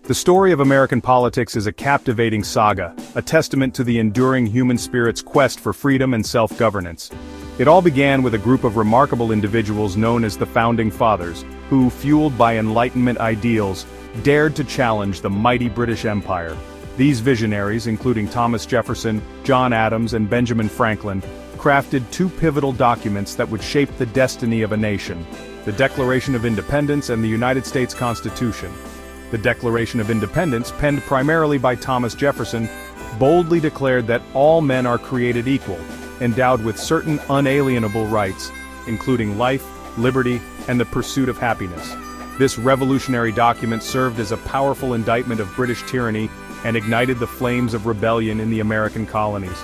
The story of American politics is a captivating saga, a testament to the enduring human spirit's quest for freedom and self-governance. It all began with a group of remarkable individuals known as the Founding Fathers, who, fueled by Enlightenment ideals, dared to challenge the mighty British Empire. These visionaries, including Thomas Jefferson, John Adams, and Benjamin Franklin, crafted two pivotal documents that would shape the destiny of a nation: the Declaration of Independence and the United States Constitution. The Declaration of Independence, penned primarily by Thomas Jefferson, boldly declared that all men are created equal, endowed with certain unalienable rights, including life, liberty, and the pursuit of happiness. This revolutionary document served as a powerful indictment of British tyranny and ignited the flames of rebellion in the American colonies.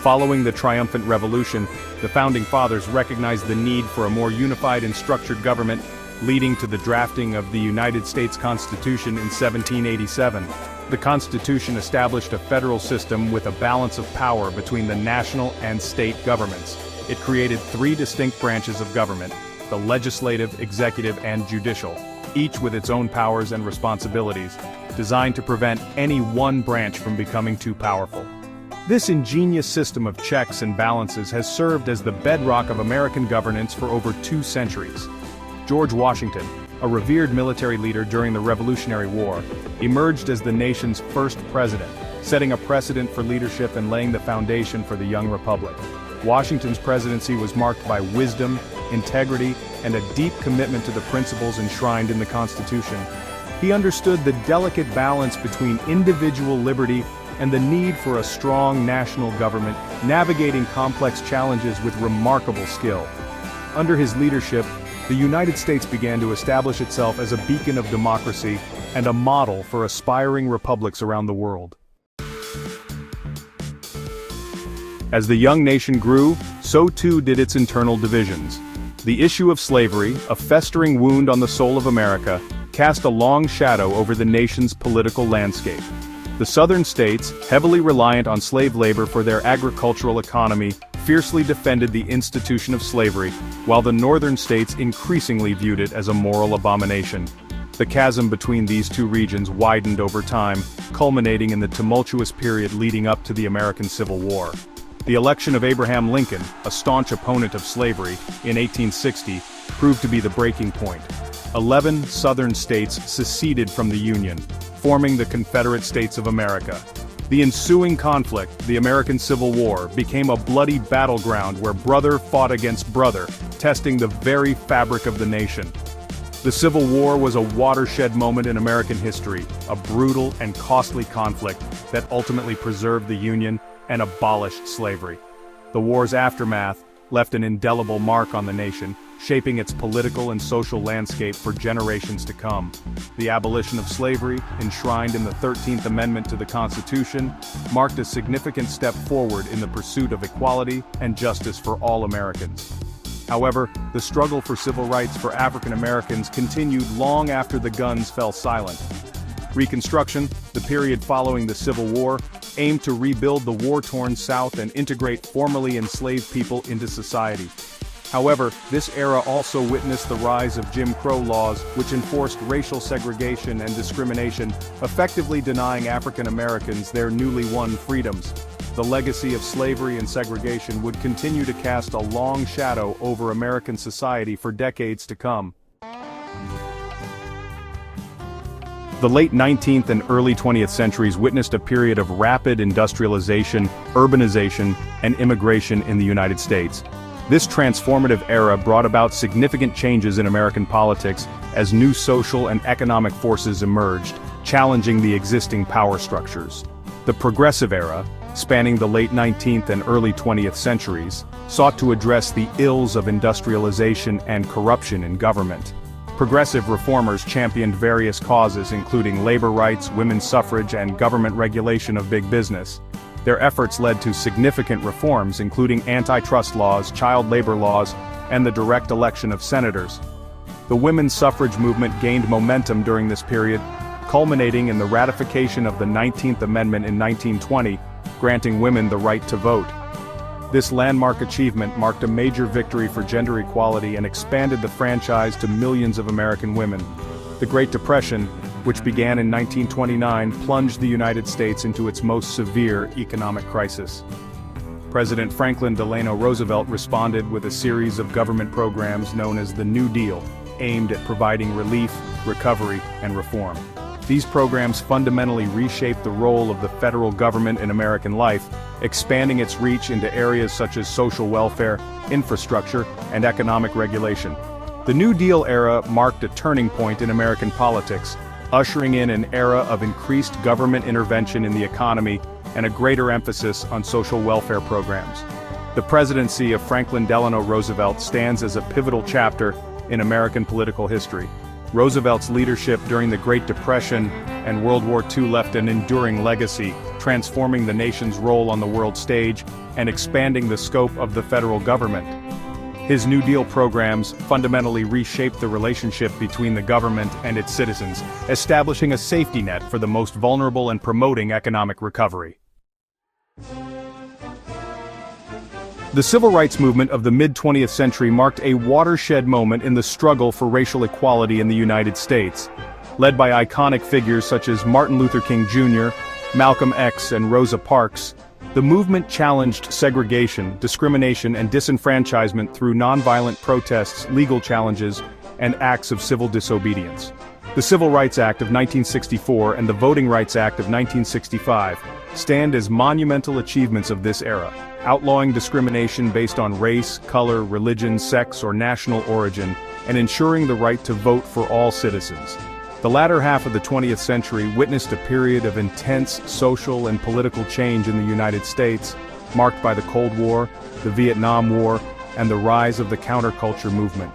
Following the triumphant revolution, the Founding Fathers recognized the need for a more unified and structured government, leading to the drafting of the United States Constitution in 1787. The Constitution established a federal system with a balance of power between the national and state governments. It created three distinct branches of government: the legislative, executive, and judicial, each with its own powers and responsibilities, designed to prevent any one branch from becoming too powerful. This ingenious system of checks and balances has served as the bedrock of American governance for over 2 centuries. George Washington, a revered military leader during the Revolutionary War, emerged as the nation's first president, setting a precedent for leadership and laying the foundation for the young republic. Washington's presidency was marked by wisdom, integrity, and a deep commitment to the principles enshrined in the Constitution. He understood the delicate balance between individual liberty and the need for a strong national government, navigating complex challenges with remarkable skill. Under his leadership, the United States began to establish itself as a beacon of democracy and a model for aspiring republics around the world. As the young nation grew, so too did its internal divisions. The issue of slavery, a festering wound on the soul of America, cast a long shadow over the nation's political landscape. The southern states, heavily reliant on slave labor for their agricultural economy, fiercely defended the institution of slavery, while the northern states increasingly viewed it as a moral abomination. The chasm between these two regions widened over time, culminating in the tumultuous period leading up to the American Civil War. The election of Abraham Lincoln, a staunch opponent of slavery, in 1860, proved to be the breaking point. 11 southern states seceded from the Union, forming the Confederate States of America. The ensuing conflict, the American Civil War, became a bloody battleground where brother fought against brother, testing the very fabric of the nation. The Civil War was a watershed moment in American history, a brutal and costly conflict that ultimately preserved the Union and abolished slavery. The war's aftermath left an indelible mark on the nation, shaping its political and social landscape for generations to come. The abolition of slavery, enshrined in the 13th Amendment to the Constitution, marked a significant step forward in the pursuit of equality and justice for all Americans. However, the struggle for civil rights for African Americans continued long after the guns fell silent. Reconstruction, the period following the Civil War, aimed to rebuild the war-torn South and integrate formerly enslaved people into society. However, this era also witnessed the rise of Jim Crow laws, which enforced racial segregation and discrimination, effectively denying African Americans their newly won freedoms. The legacy of slavery and segregation would continue to cast a long shadow over American society for decades to come. The late 19th and early 20th centuries witnessed a period of rapid industrialization, urbanization, and immigration in the United States. This transformative era brought about significant changes in American politics as new social and economic forces emerged, challenging the existing power structures. The Progressive Era, spanning the late 19th and early 20th centuries, sought to address the ills of industrialization and corruption in government. Progressive reformers championed various causes including labor rights, women's suffrage, and government regulation of big business. Their efforts led to significant reforms including antitrust laws, child labor laws, and the direct election of senators. The women's suffrage movement gained momentum during this period, culminating in the ratification of the 19th Amendment in 1920, granting women the right to vote. This landmark achievement marked a major victory for gender equality and expanded the franchise to millions of American women. The Great Depression, which began in 1929, plunged the United States into its most severe economic crisis. President Franklin Delano Roosevelt responded with a series of government programs known as the New Deal, aimed at providing relief, recovery, and reform. These programs fundamentally reshaped the role of the federal government in American life, expanding its reach into areas such as social welfare, infrastructure, and economic regulation. The New Deal era marked a turning point in American politics, ushering in an era of increased government intervention in the economy and a greater emphasis on social welfare programs. The presidency of Franklin Delano Roosevelt stands as a pivotal chapter in American political history. Roosevelt's leadership during the Great Depression and World War II left an enduring legacy, transforming the nation's role on the world stage and expanding the scope of the federal government. His New Deal programs fundamentally reshaped the relationship between the government and its citizens, establishing a safety net for the most vulnerable and promoting economic recovery. The civil rights movement of the mid-20th century marked a watershed moment in the struggle for racial equality in the United States. Led by iconic figures such as Martin Luther King Jr., Malcolm X, and Rosa Parks, the movement challenged segregation, discrimination, and disenfranchisement through nonviolent protests, legal challenges, and acts of civil disobedience. The Civil Rights Act of 1964 and the Voting Rights Act of 1965 stand as monumental achievements of this era, outlawing discrimination based on race, color, religion, sex, or national origin, and ensuring the right to vote for all citizens. The latter half of the 20th century witnessed a period of intense social and political change in the United States, marked by the Cold War, the Vietnam War, and the rise of the counterculture movement.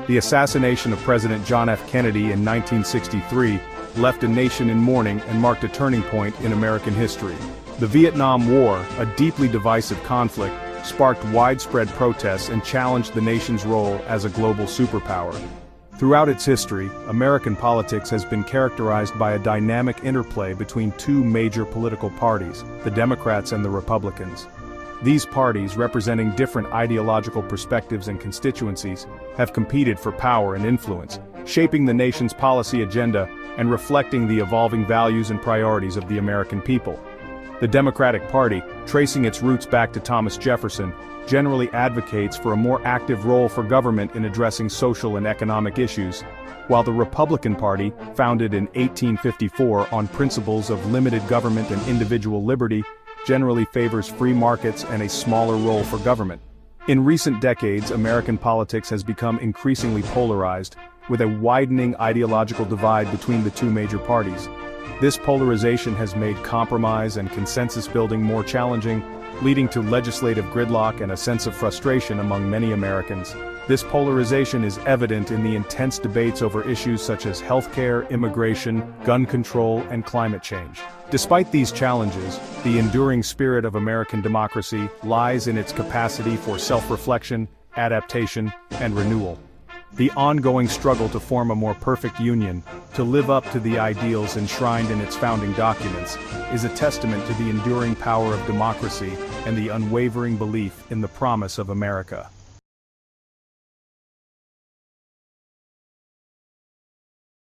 The assassination of President John F. Kennedy in 1963 left a nation in mourning and marked a turning point in American history. The Vietnam War, a deeply divisive conflict, sparked widespread protests and challenged the nation's role as a global superpower. Throughout its history, American politics has been characterized by a dynamic interplay between two major political parties, the Democrats and the Republicans. These parties, representing different ideological perspectives and constituencies, have competed for power and influence, shaping the nation's policy agenda and reflecting the evolving values and priorities of the American people. The Democratic Party, tracing its roots back to Thomas Jefferson, generally advocates for a more active role for government in addressing social and economic issues, while the Republican Party, founded in 1854 on principles of limited government and individual liberty, generally favors free markets and a smaller role for government. In recent decades, American politics has become increasingly polarized, with a widening ideological divide between the two major parties. This polarization has made compromise and consensus building more challenging, leading to legislative gridlock and a sense of frustration among many Americans. This polarization is evident in the intense debates over issues such as healthcare, immigration, gun control, and climate change. Despite these challenges, the enduring spirit of American democracy lies in its capacity for self-reflection, adaptation, and renewal. The ongoing struggle to form a more perfect union, to live up to the ideals enshrined in its founding documents, is a testament to the enduring power of democracy and the unwavering belief in the promise of America.